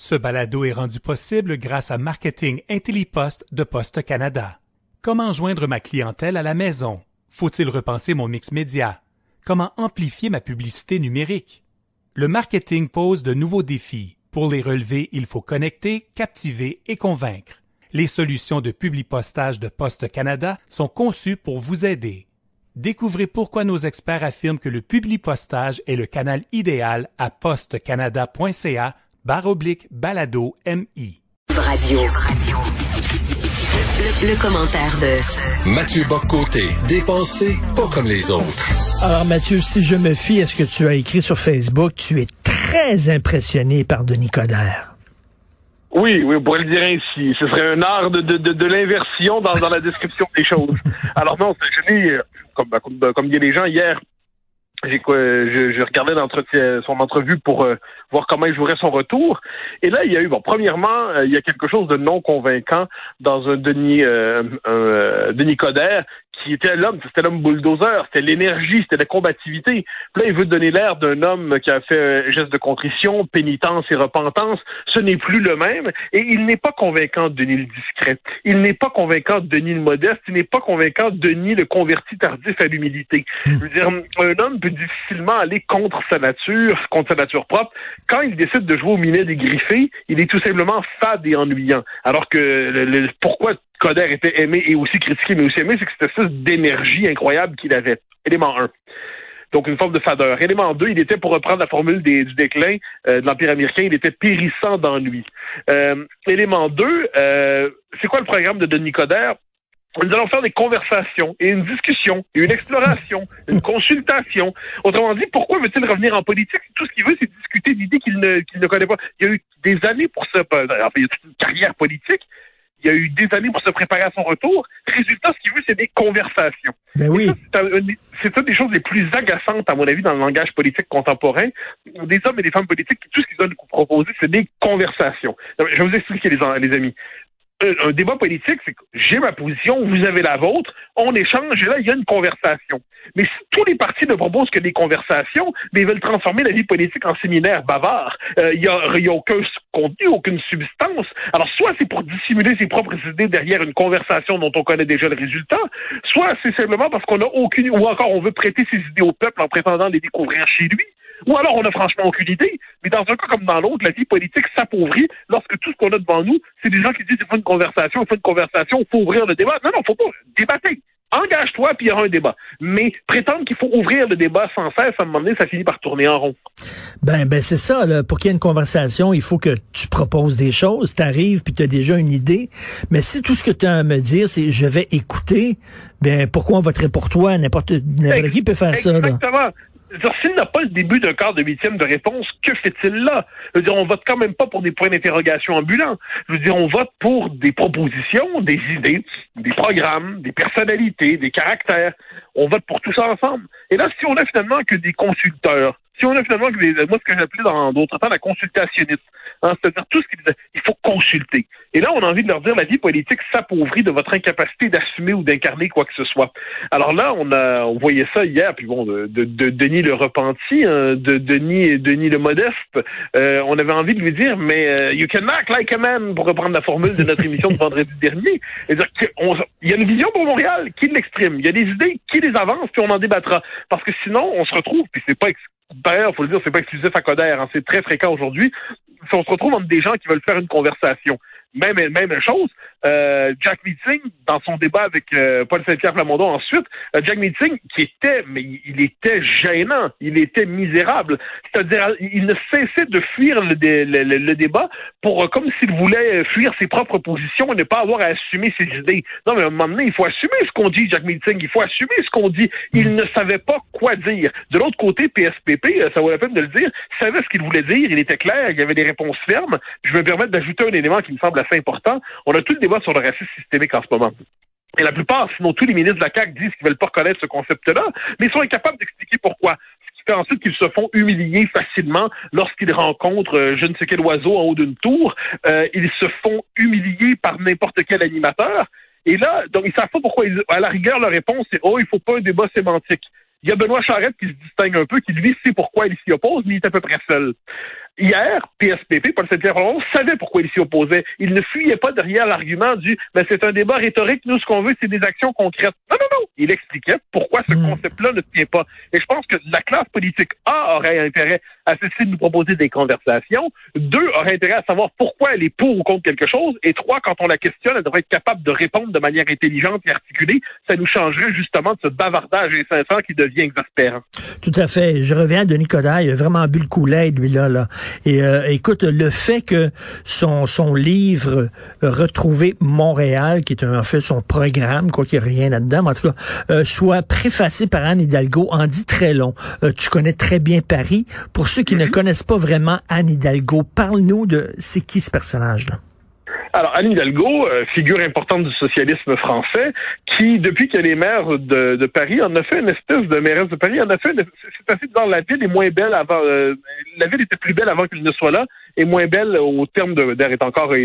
Ce balado est rendu possible grâce à Marketing Intellipost de Poste Canada. Comment joindre ma clientèle à la maison? Faut-il repenser mon mix média? Comment amplifier ma publicité numérique? Le marketing pose de nouveaux défis. Pour les relever, il faut connecter, captiver et convaincre. Les solutions de publipostage de Poste Canada sont conçues pour vous aider. Découvrez pourquoi nos experts affirment que le publipostage est le canal idéal à postecanada.ca/balado MI. Radio. Le commentaire de Mathieu Bock-Côté, dépensé pas comme les autres. Alors Mathieu, si je me fie à ce que tu as écrit sur Facebook, tu es très impressionné par Denis Coderre. Oui, on pourrait le dire ainsi. Ce serait un art de l'inversion dans la description des choses. Alors non, je l'ai, comme dit les gens hier, je regardais son entrevue pour voir comment il jouerait son retour. Et là, il y a eu, premièrement, il y a quelque chose de non convaincant dans un Denis Coderre, qui était l'homme bulldozer, c'était l'énergie, c'était la combativité. Puis là, il veut donner l'air d'un homme qui a fait un geste de contrition, pénitence et repentance. Ce n'est plus le même. Et il n'est pas convaincant Denis le discret. Il n'est pas convaincant Denis le modeste. Il n'est pas convaincant Denis le converti tardif à l'humilité. Je veux dire, un homme peut difficilement aller contre sa nature propre. Quand il décide de jouer au minet des griffés, il est tout simplement fade et ennuyant. Alors que pourquoi Coderre était aimé et aussi critiqué, mais aussi aimé, c'est que cette espèce d'énergie incroyable qu'il avait. Élément 1. Donc, une forme de fadeur. Élément 2, il était, pour reprendre la formule du déclin de l'Empire américain, il était périssant d'ennui. Élément 2, c'est quoi le programme de Denis Coderre? Nous allons faire des conversations et une discussion et une exploration, une consultation. Autrement dit, pourquoi veut-il revenir en politique? Tout ce qu'il veut, c'est discuter d'idées qu'il ne connaît pas. Il y a eu des années pour il y a toute une carrière politique. Il y a eu des années pour se préparer à son retour. Résultat, ce qu'il veut, c'est des conversations. Ben oui. C'est une des choses les plus agaçantes, à mon avis, dans le langage politique contemporain. Des hommes et des femmes politiques, tout ce qu'ils ont à proposer, c'est des conversations. Je vais vous expliquer, les amis. Un débat politique, c'est que j'ai ma position, vous avez la vôtre, on échange, et là, il y a une conversation. Mais si tous les partis ne proposent que des conversations, mais ils veulent transformer la vie politique en séminaire bavard, il y a aucun contenu, aucune substance. Alors, soit c'est pour dissimuler ses propres idées derrière une conversation dont on connaît déjà le résultat, soit c'est simplement parce qu'on n'a aucune, ou encore on veut prêter ses idées au peuple en prétendant les découvrir chez lui. Ou alors, on n'a franchement aucune idée. Mais dans un cas comme dans l'autre, la vie politique s'appauvrit lorsque tout ce qu'on a devant nous, c'est des gens qui disent il faut une conversation, il faut ouvrir le débat. Non, faut pas débattre. Engage-toi, puis il y aura un débat. Mais prétendre qu'il faut ouvrir le débat sans cesse, à un moment donné, ça finit par tourner en rond. Ben c'est ça, là. Pour qu'il y ait une conversation, il faut que tu proposes des choses, t'arrives, puis tu as déjà une idée. Mais si tout ce que tu as à me dire, c'est je vais écouter, ben pourquoi on voterait pour toi? N'importe qui peut faire ça, là. Exactement. S'il n'a pas le début d'un quart de huitième de réponse, que fait-il là? Je veux dire, on vote quand même pas pour des points d'interrogation ambulants. Je veux dire, on vote pour des propositions, des idées, des programmes, des personnalités, des caractères. On vote pour tout ça ensemble. Et là, si on a finalement que des consulteurs, si on a finalement que moi, ce que j'appelais dans d'autres temps la consultationniste, c'est-à-dire tout ce qu'ils disaient, il faut consulter. Et là, on a envie de leur dire, la vie politique s'appauvrit de votre incapacité d'assumer ou d'incarner quoi que ce soit. Alors là, on voyait ça hier, puis de Denis le repenti, de Denis le modeste. On avait envie de lui dire, mais you can act like a man, pour reprendre la formule de notre émission de vendredi dernier. C'est-à-dire qu'il y a une vision pour Montréal qui l'exprime. Il y a des idées qui les avancent, puis on en débattra. Parce que sinon, on se retrouve, puis c'est pas d'ailleurs, faut le dire, c'est pas exclusif à Coderre, c'est très fréquent aujourd'hui. Si on se retrouve entre des gens qui veulent faire une conversation, même chose, Jack Meeting, dans son débat avec Paul Saint-Pierre Plamondon ensuite, Jack Meeting, il était gênant, il était misérable. C'est-à-dire, il ne cessait de fuir le débat pour comme s'il voulait fuir ses propres positions et ne pas avoir à assumer ses idées. Non, mais à un moment donné, il faut assumer ce qu'on dit, Jack Meeting, il faut assumer ce qu'on dit. Il ne savait pas quoi dire. De l'autre côté, PSPP, ça vaut la peine de le dire, savait ce qu'il voulait dire, il était clair, il y avait des réponses fermes. Je vais me permettre d'ajouter un élément qui me semble assez important. On a tout le débat sur le racisme systémique en ce moment. Et la plupart, sinon tous les ministres de la CAQ disent qu'ils veulent pas reconnaître ce concept-là, mais ils sont incapables d'expliquer pourquoi. Ce qui fait ensuite qu'ils se font humilier facilement lorsqu'ils rencontrent je ne sais quel oiseau en haut d'une tour. Ils se font humilier par n'importe quel animateur. Et là, donc ils savent pas pourquoi. À la rigueur, leur réponse, c'est « Oh, il faut pas un débat sémantique ». Il y a Benoît Charette qui se distingue un peu, qui lui sait pourquoi il s'y oppose, mais il est à peu près seul. Hier, PSPP, Paul Saint-Pierre-Plamondon, savait pourquoi il s'y opposait. Il ne fuyait pas derrière l'argument du « mais c'est un débat rhétorique, nous, ce qu'on veut, c'est des actions concrètes ». Non. Il expliquait pourquoi ce concept-là ne tient pas. Et je pense que la classe politique, A, aurait intérêt à cesser de nous proposer des conversations. 2, aurait intérêt à savoir pourquoi elle est pour ou contre quelque chose. Et 3, quand on la questionne, elle devrait être capable de répondre de manière intelligente et articulée. Ça nous changerait justement de ce bavardage incessant qui devient exaspérant. Tout à fait. Je reviens à Denis Coderre. Il a vraiment bu le Kool-Aid, lui, là. Et écoute, le fait que son livre Retrouver Montréal, qui est en fait son programme, quoi qu'il n'y ait rien là-dedans, mais en tout cas, soit préfacé par Anne Hidalgo, en dit très long. Tu connais très bien Paris. Pour ceux qui ne connaissent pas vraiment Anne Hidalgo, parle-nous de c'est qui ce personnage-là? Alors, Anne Hidalgo, figure importante du socialisme français, qui, depuis qu'elle est maire de Paris, en a fait une espèce de mairesse de Paris, c'est assez bizarre, la ville est moins belle avant, la ville était plus belle avant qu'elle ne soit là, et moins belle au terme d'elle est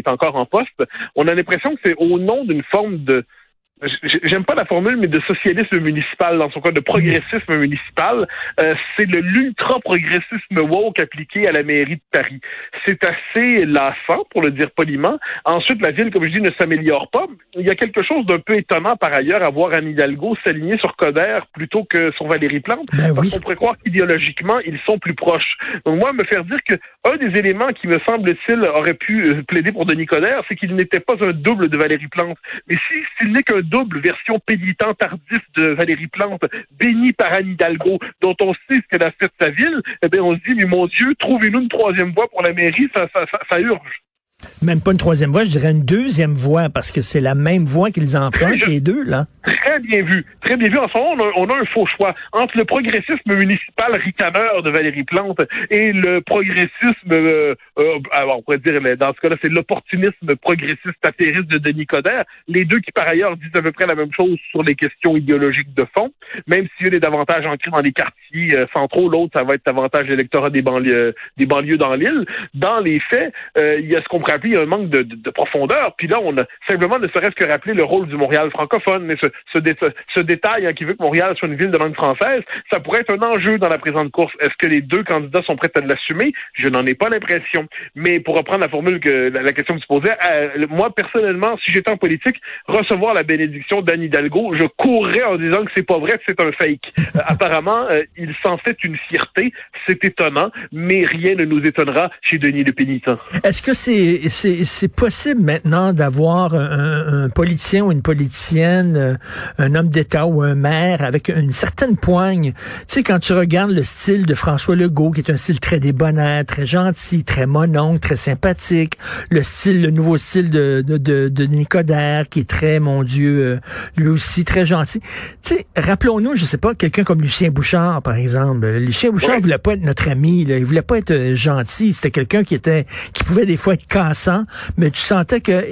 encore en poste. On a l'impression que c'est au nom d'une forme de, j'aime pas la formule, mais de socialisme municipal, dans son cas de progressisme municipal, c'est l'ultra-progressisme woke appliqué à la mairie de Paris. C'est assez lassant, pour le dire poliment. Ensuite, la ville, comme je dis, ne s'améliore pas. Il y a quelque chose d'un peu étonnant, par ailleurs, à voir Anne Hidalgo s'aligner sur Coderre plutôt que sur Valérie Plante, parce qu'on pourrait croire qu'idéologiquement, ils sont plus proches. Donc moi, me faire dire que un des éléments qui, me semble-t-il, aurait pu plaider pour Denis Coderre, c'est qu'il n'était pas un double de Valérie Plante. Mais s'il n'est qu'un double version pénitent tardif de Valérie Plante, bénie par Anne Hidalgo, dont on sait ce qu'elle a fait de sa ville, eh bien, on se dit, mais mon Dieu, trouvez-nous une troisième voie pour la mairie, ça urge. Même pas une troisième voie, je dirais une deuxième voie, parce que c'est la même voie qu'ils empruntent, les deux, là. Très bien vu. Très bien vu. En ce moment, on a un faux choix entre le progressisme municipal ricaneur de Valérie Plante et le progressisme, on pourrait dire, dans ce cas-là, c'est l'opportunisme progressiste affairiste de Denis Coderre. Les deux qui, par ailleurs, disent à peu près la même chose sur les questions idéologiques de fond, même si une est davantage ancrée dans les quartiers centraux, l'autre, ça va être davantage l'électorat des banlieues dans l'île. Dans les faits, il y a ce qu'on pourrait appeler un manque de profondeur. Puis là, on a simplement ne serait-ce que rappeler le rôle du Montréal francophone. Mais ce détail qui veut que Montréal soit une ville de langue française, ça pourrait être un enjeu dans la présente course. Est-ce que les deux candidats sont prêts à l'assumer? Je n'en ai pas l'impression. Mais pour reprendre la formule la question que tu posais, moi, personnellement, si j'étais en politique, recevoir la bénédiction d'Anne Hidalgo, je courrais en disant que c'est pas vrai, que c'est un fake. Apparemment, il s'en fait une fierté. C'est étonnant, mais rien ne nous étonnera chez Denis le Pénitent. Est-ce que c'est possible maintenant d'avoir un politicien ou une politicienne, un homme d'État ou un maire avec une certaine poigne? Tu sais, quand tu regardes le style de François Legault, qui est un style très débonnaire, très gentil, très mononcle, très sympathique, le nouveau style de Denis Coderre, qui est très, mon Dieu, lui aussi très gentil. Tu sais, rappelons-nous, je sais pas, quelqu'un comme Lucien Bouchard, par exemple. Lucien Bouchard voulait pas être notre ami, là. Il voulait pas être gentil. C'était quelqu'un qui pouvait des fois être cassant, mais tu sentais que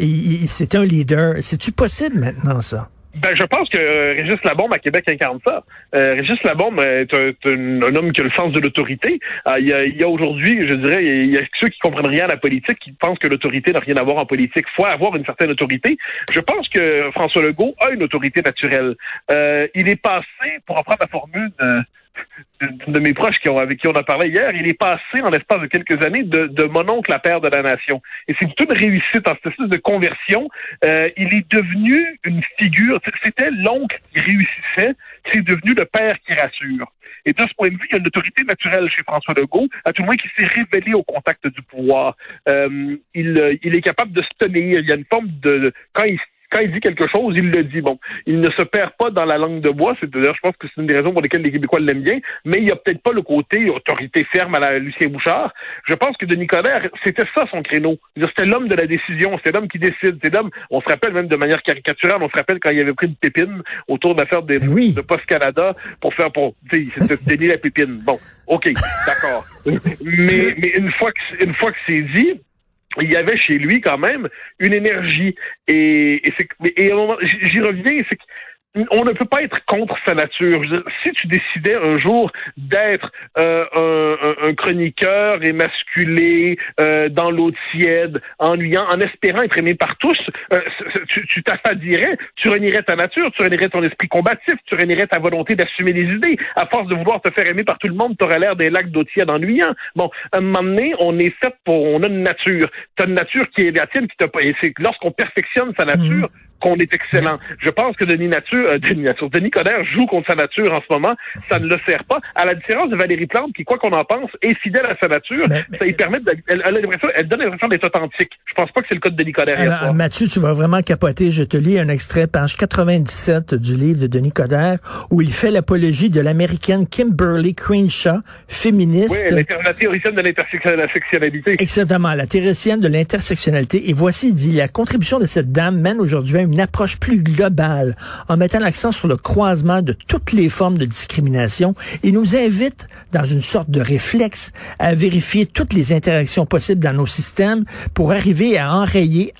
c'était un leader. C'est-tu possible maintenant, ça? Ben, je pense que Régis Labombe à Québec incarne ça. Régis Labombe est un homme qui a le sens de l'autorité. Il y a aujourd'hui, je dirais, il y a ceux qui comprennent rien à la politique, qui pensent que l'autorité n'a rien à voir en politique. Faut avoir une certaine autorité. Je pense que François Legault a une autorité naturelle. Il est passé, pour reprendre la formule de mes proches avec qui on a parlé hier, il est passé en l'espace de quelques années de mononcle à père de la nation. Et c'est toute une réussite en cette espèce de conversion. Il est devenu une figure, c'était l'oncle qui réussissait, c'est devenu le père qui rassure. Et de ce point de vue, il y a une autorité naturelle chez François Legault, à tout le moins qui s'est révélé au contact du pouvoir. Il est capable de se tenir. Il y a une forme de... Quand il dit quelque chose, il le dit. Bon, il ne se perd pas dans la langue de bois. D'ailleurs, je pense que c'est une des raisons pour lesquelles les Québécois l'aiment bien. Mais il n'y a peut-être pas le côté autorité ferme à la Lucien Bouchard. Je pense que Denis Coderre, c'était ça son créneau. C'était l'homme de la décision. C'était l'homme qui décide. C'est l'homme. On se rappelle même de manière caricaturale. On se rappelle quand il avait pris une pépine autour de l'affaire de Post Canada c'était Denis la pépine. Bon, ok, d'accord. mais une fois que c'est dit, il y avait chez lui quand même une énergie. Et à un moment, j'y reviens, c'est que on ne peut pas être contre sa nature. Si tu décidais un jour d'être un chroniqueur émasculé, dans l'eau tiède, ennuyant, en espérant être aimé par tous, tu t'affadirais, tu renierais ta nature, tu renierais ton esprit combatif, tu renierais ta volonté d'assumer les idées. À force de vouloir te faire aimer par tout le monde, t'aurais l'air d'un lac d'eau tiède ennuyant. Bon, à un moment donné, on est fait on a une nature. T'as une nature qui est la tienne, et c'est lorsqu'on perfectionne sa nature, qu'on est excellent. Je pense que Denis Coderre joue contre sa nature en ce moment. Ça ne le sert pas. À la différence de Valérie Plante, qui, quoi qu'on en pense, est fidèle à sa nature. Ça lui permet elle donne l'impression d'être authentique. Je pense pas que c'est le cas de Denis Coderre. Alors, Mathieu, tu vas vraiment capoter. Je te lis un extrait, page 97 du livre de Denis Coderre, où il fait l'apologie de l'américaine Kimberly Crenshaw, féministe. Oui, la théoricienne de l'intersectionnalité. Exactement, la théoricienne de l'intersectionnalité. Et voici, il dit, la contribution de cette dame mène aujourd'hui à une approche plus globale en mettant l'accent sur le croisement de toutes les formes de discrimination et nous invite dans une sorte de réflexe à vérifier toutes les interactions possibles dans nos systèmes pour arriver à enrayer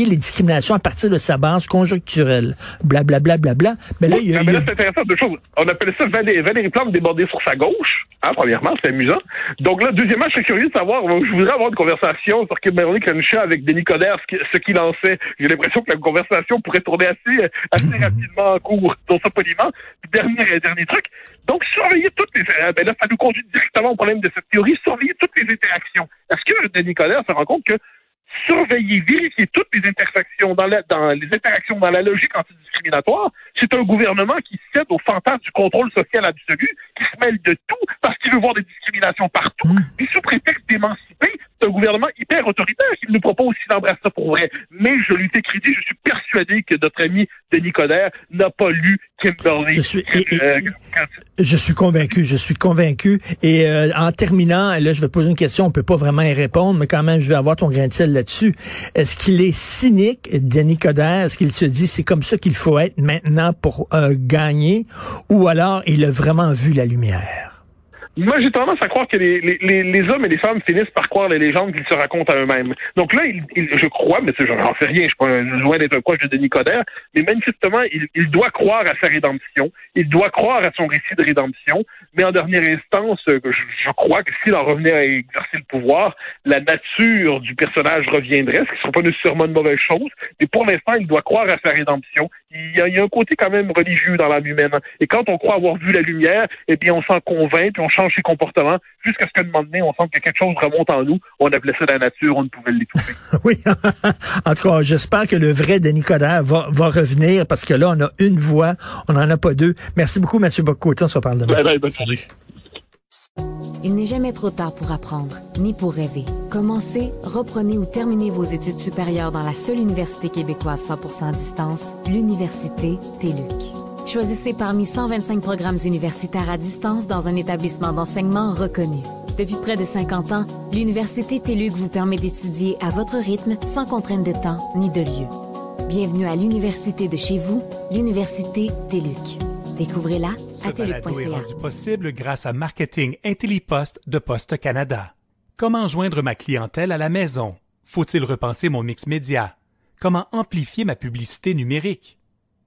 les discriminations à partir de sa base conjoncturelle. Blablabla. Mais là, c'est intéressant, deux choses. On appelle ça Valérie Plante débordée sur sa gauche. Premièrement, c'est amusant. Donc là, deuxièmement, je suis curieux de savoir, je voudrais avoir une conversation sur Kimberly Crenshaw avec Denis Coderre, ce qu'il en sait. J'ai l'impression que la conversation pourrait tourner assez rapidement en cours. Donc ça, poliment. Dernier truc. Donc, surveiller toutes les... là, ça nous conduit directement au problème de cette théorie, surveiller toutes les interactions. Est-ce que Denis Coderre se rend compte que surveiller, vérifier toutes les intersections dans les interactions dans la logique antidiscriminatoire, c'est un gouvernement qui cède au fantasme du contrôle social absolu, qui se mêle de tout parce qu'il veut voir des discriminations partout, puis sous prétexte d'émanciper, c'est un gouvernement hyper autoritaire qui nous propose s'il embrasse ça pour vrai. Mais je lui fais crédit, je suis persuadé que notre ami Denis Coderre n'a pas lu Kimberly. Je suis convaincu. Et en terminant, là, je vais poser une question, on peut pas vraiment y répondre, mais quand même, je vais avoir ton grain de sel là-dessus. Est-ce qu'il est cynique, Denis Coderre? Est-ce qu'il se dit, c'est comme ça qu'il faut être maintenant pour gagner? Ou alors, il a vraiment vu la lumière? Moi, j'ai tendance à croire que les hommes et les femmes finissent par croire les légendes qu'ils se racontent à eux-mêmes. Donc là, je crois, mais je n'en sais rien, je suis pas loin d'être un proche de Denis Coderre, mais manifestement, il doit croire à sa rédemption, il doit croire à son récit de rédemption, mais en dernière instance, je crois que s'il en revenait à exercer le pouvoir, la nature du personnage reviendrait, ce qui ne serait pas nécessairement une mauvaise chose, mais pour l'instant, il doit croire à sa rédemption. Il y a un côté quand même religieux dans l'âme humaine. Et quand on croit avoir vu la lumière, eh bien, on s'en convainc, puis on change ses comportements, jusqu'à ce qu'à un moment donné, on sente que quelque chose remonte en nous. On appelait ça la nature, on ne pouvait l'étouffer. Oui. En tout cas, j'espère que le vrai Denis Coderre va revenir, parce que là, on a une voix, on n'en a pas deux. Merci beaucoup, Mathieu Bock-Côté. On se reparle demain. Bonne journée. Il n'est jamais trop tard pour apprendre, ni pour rêver. Commencez, reprenez ou terminez vos études supérieures dans la seule université québécoise 100% à distance, l'Université TÉLUQ. Choisissez parmi 125 programmes universitaires à distance dans un établissement d'enseignement reconnu. Depuis près de 50 ans, l'Université TÉLUQ vous permet d'étudier à votre rythme, sans contrainte de temps ni de lieu. Bienvenue à l'université de chez vous, l'Université TÉLUQ. Découvrez-la à TÉLUQ.ca. Ce balado est rendu possible grâce à Marketing Intellipost de Poste Canada. Comment joindre ma clientèle à la maison? Faut-il repenser mon mix média? Comment amplifier ma publicité numérique?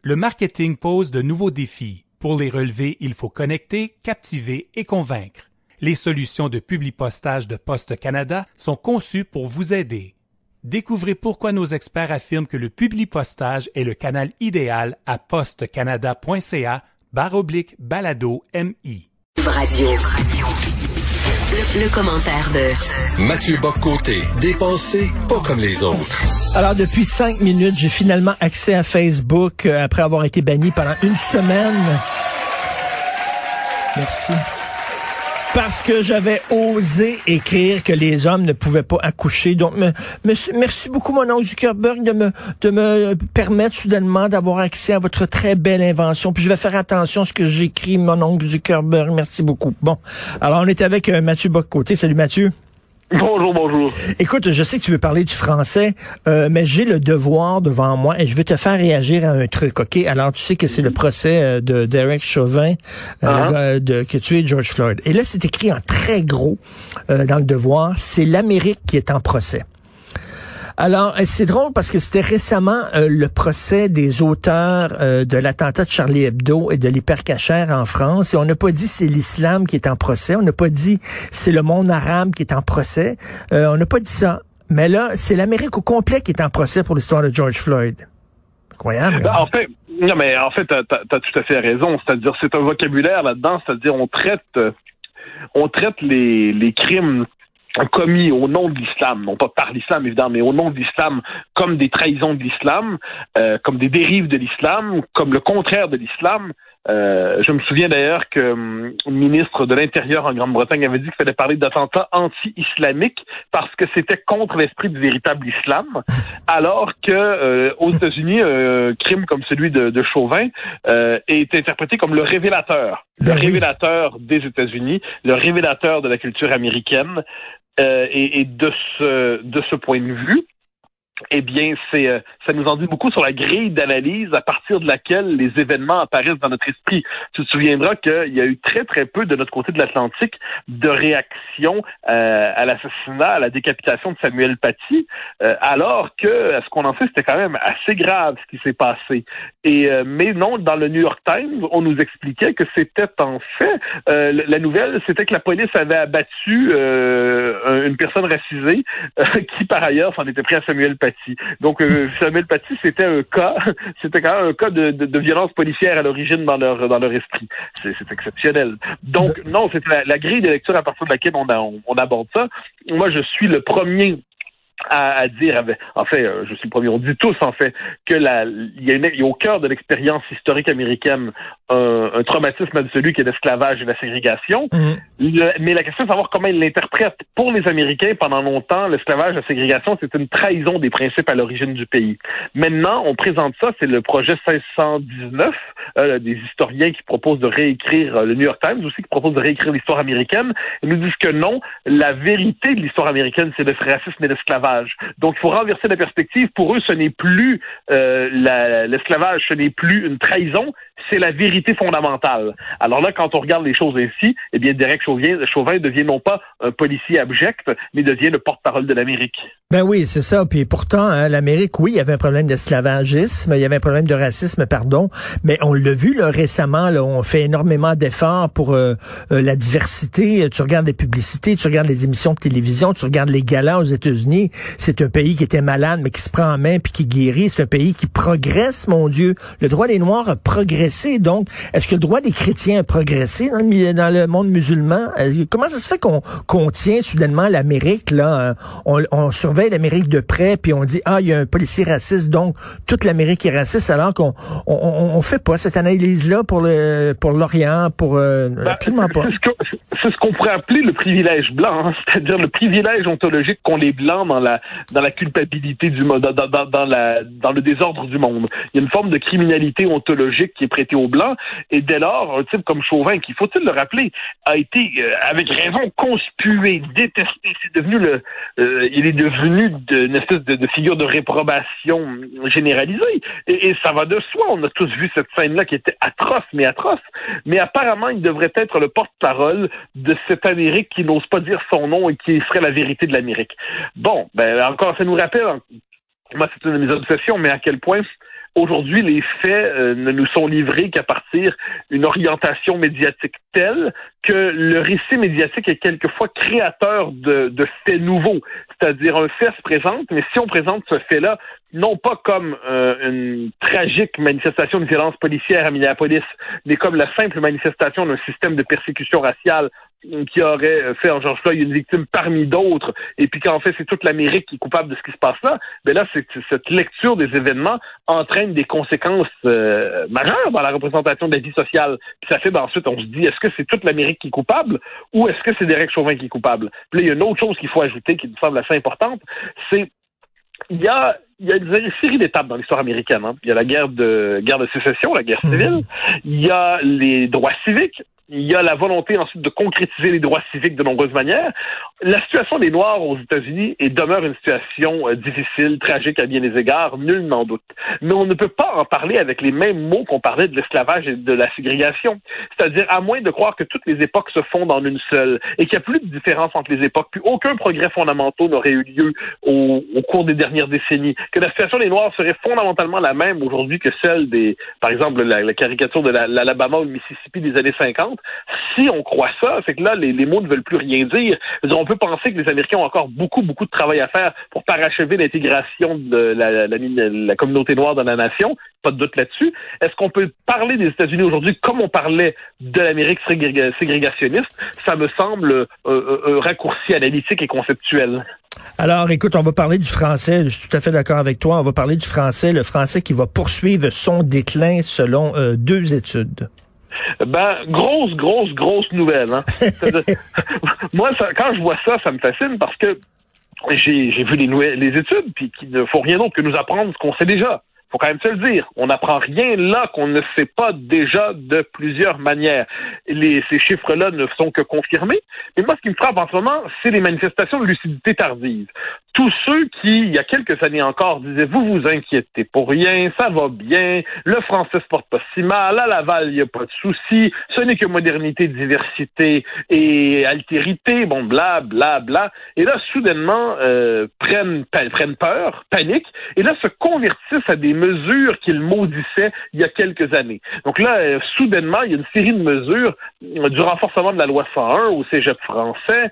Le marketing pose de nouveaux défis. Pour les relever, il faut connecter, captiver et convaincre. Les solutions de publipostage de Poste Canada sont conçues pour vous aider. Découvrez pourquoi nos experts affirment que le publipostage est le canal idéal à postecanada.ca/balado-MI. Radio. Le commentaire de Mathieu Bock-Côté, dépensé pas comme les autres. Alors, depuis 5 minutes, j'ai finalement accès à Facebook après avoir été banni pendant une semaine. Merci. Parce que j'avais osé écrire que les hommes ne pouvaient pas accoucher. Donc, merci beaucoup, mon oncle Zuckerberg, de me permettre soudainement d'avoir accès à votre très belle invention. Puis je vais faire attention à ce que j'écris, mon oncle Zuckerberg. Merci beaucoup. Bon, alors on est avec Mathieu Bock-Côté. Salut Mathieu. Bonjour. Écoute, je sais que tu veux parler du français, mais j'ai le devoir devant moi et je veux te faire réagir à un truc, OK? Alors, tu sais que c'est le procès de Derek Chauvin, le gars qui a tué George Floyd. Et là, c'est écrit en très gros dans le devoir, c'est l'Amérique qui est en procès. Alors, c'est drôle parce que c'était récemment le procès des auteurs de l'attentat de Charlie Hebdo et de l'hypercachère en France. Et on n'a pas dit c'est l'islam qui est en procès. On n'a pas dit c'est le monde arabe qui est en procès. On n'a pas dit ça. Mais là, c'est l'Amérique au complet qui est en procès pour l'histoire de George Floyd. Incroyable. Ben, en fait, t'as tout à fait raison. C'est-à-dire, c'est un vocabulaire là-dedans. C'est-à-dire, on traite les crimes commis au nom de l'islam, non pas par l'islam évidemment, mais au nom de l'islam, comme des trahisons de l'islam, comme des dérives de l'islam, comme le contraire de l'islam. Je me souviens d'ailleurs que le ministre de l'Intérieur en Grande-Bretagne avait dit qu'il fallait parler d'attentats anti-islamiques parce que c'était contre l'esprit du véritable islam, alors que aux États-Unis, un crime comme celui de Chauvin est interprété comme le révélateur des États-Unis, le révélateur de la culture américaine. Et de ce point de vue, eh bien, ça nous en dit beaucoup sur la grille d'analyse à partir de laquelle les événements apparaissent dans notre esprit. Tu te souviendras qu'il y a eu très, très peu de notre côté de l'Atlantique de réaction à l'assassinat, à la décapitation de Samuel Paty, alors que ce qu'on en sait, c'était quand même assez grave ce qui s'est passé. Mais non, dans le New York Times, on nous expliquait que c'était en fait, la nouvelle, c'était que la police avait abattu une personne racisée qui, par ailleurs, s'en était pris à Samuel Paty. Donc, Samuel Paty, c'était quand même un cas de violence policière à l'origine dans leur esprit. C'est exceptionnel. Donc, non, c'était la grille de lecture à partir de laquelle on aborde ça. Moi, je suis le premier à dire, en fait, je suis le premier, on dit tous, en fait, que il y a au cœur de l'expérience historique américaine un traumatisme absolu qui est l'esclavage et la ségrégation. Mais la question est de savoir comment ils l'interprètent. Pour les Américains, pendant longtemps, l'esclavage et la ségrégation, c'est une trahison des principes à l'origine du pays. Maintenant, on présente ça, c'est le projet 1619, des historiens qui proposent de réécrire, le New York Times aussi, qui propose de réécrire l'histoire américaine. Ils nous disent que non, la vérité de l'histoire américaine, c'est le racisme et l'esclavage. Donc, il faut renverser la perspective. Pour eux, ce n'est plus l'esclavage, ce n'est plus une trahison, c'est la vérité fondamentale. Alors là, quand on regarde les choses ainsi, eh bien, Derek Chauvin devient non pas un policier abject, mais devient le porte-parole de l'Amérique. Ben oui, c'est ça. Puis pourtant, l'Amérique, oui, il y avait un problème d'esclavagisme, il y avait un problème de racisme, pardon, mais on l'a vu là, récemment, là, on fait énormément d'efforts pour la diversité. Tu regardes les publicités, tu regardes les émissions de télévision, tu regardes les galas aux États-Unis. C'est un pays qui était malade, mais qui se prend en main puis qui guérit. C'est un pays qui progresse, mon Dieu. Le droit des Noirs a progressé. Donc, est-ce que le droit des chrétiens a progressé dans le monde musulman? Comment ça se fait qu'on tient soudainement l'Amérique, là? On surveille l'Amérique de près, puis on dit, il y a un policier raciste, donc toute l'Amérique est raciste, alors qu'on fait pas cette analyse-là pour l'Orient, absolument pas. C'est ce qu'on pourrait appeler le privilège blanc, hein, c'est-à-dire le privilège ontologique qu'ont les Blancs dans la culpabilité du monde, dans le désordre du monde. Il y a une forme de criminalité ontologique qui est prêtée aux Blancs, et dès lors, un type comme Chauvin, qui, faut-il le rappeler, a été, avec raison, conspué, détesté. Il est devenu une espèce de figure de réprobation généralisée. Et ça va de soi. On a tous vu cette scène-là qui était atroce. Mais apparemment, il devrait être le porte-parole de cette Amérique qui n'ose pas dire son nom et qui serait la vérité de l'Amérique. Bon, encore, ça nous rappelle, moi c'est une de mes obsessions, mais à quel point aujourd'hui les faits ne nous sont livrés qu'à partir d'une orientation médiatique telle que le récit médiatique est quelquefois créateur de faits nouveaux. C'est-à-dire un fait se présente, mais si on présente ce fait-là non pas comme une tragique manifestation de violence policière à Minneapolis, mais comme la simple manifestation d'un système de persécution raciale qui aurait fait en George Floyd une victime parmi d'autres, et puis qu'en fait c'est toute l'Amérique qui est coupable de ce qui se passe là, là, cette lecture des événements entraîne des conséquences majeures dans la représentation de la vie sociale. Puis ça fait, ensuite, on se dit, est-ce que c'est toute l'Amérique qui est coupable, ou est-ce que c'est Derek Chauvin qui est coupable? Puis là, il y a une autre chose qu'il faut ajouter, qui me semble assez importante, c'est il y a une série d'étapes dans l'histoire américaine. Hein. Il y a la guerre de sécession, la guerre civile. Il y a les droits civiques. Il y a la volonté ensuite de concrétiser les droits civiques de nombreuses manières. La situation des Noirs aux États-Unis demeure une situation difficile, tragique à bien des égards, nul n'en doute. Mais on ne peut pas en parler avec les mêmes mots qu'on parlait de l'esclavage et de la ségrégation. C'est-à-dire, à moins de croire que toutes les époques se fondent en une seule et qu'il n'y a plus de différence entre les époques, puis aucun progrès fondamental n'aurait eu lieu au cours des dernières décennies, que la situation des Noirs serait fondamentalement la même aujourd'hui que celle des, par exemple, la caricature de l'Alabama ou le Mississippi des années 50. Si on croit ça, c'est que là, les mots ne veulent plus rien dire. On peut penser que les Américains ont encore beaucoup de travail à faire pour parachever l'intégration de la communauté noire dans la nation. Pas de doute là-dessus. Est-ce qu'on peut parler des États-Unis aujourd'hui comme on parlait de l'Amérique ségrégationniste? Ça me semble un raccourci analytique et conceptuel. Alors, écoute, on va parler du français. Je suis tout à fait d'accord avec toi. On va parler du français, le français qui va poursuivre son déclin selon 2 études. Grosse nouvelle. Hein? Moi, quand je vois ça, ça me fascine parce que j'ai vu les études, puis qu'il ne faut rien d'autre que nous apprendre ce qu'on sait déjà. Faut quand même se le dire. On n'apprend rien là qu'on ne sait pas déjà de plusieurs manières. Ces chiffres-là ne sont que confirmés. Mais moi, ce qui me frappe en ce moment, c'est les manifestations de lucidité tardive. Tous ceux qui, il y a quelques années encore, disaient « Vous vous inquiétez pour rien, ça va bien, le français se porte pas si mal, à Laval, il n'y a pas de souci, ce n'est que modernité, diversité et altérité, bon, bla, bla, bla. » Et là, soudainement, prennent peur, paniquent, et là, se convertissent à des mesures qu'ils maudissaient il y a quelques années. Donc là, soudainement, il y a une série de mesures du renforcement de la loi 101 au cégep français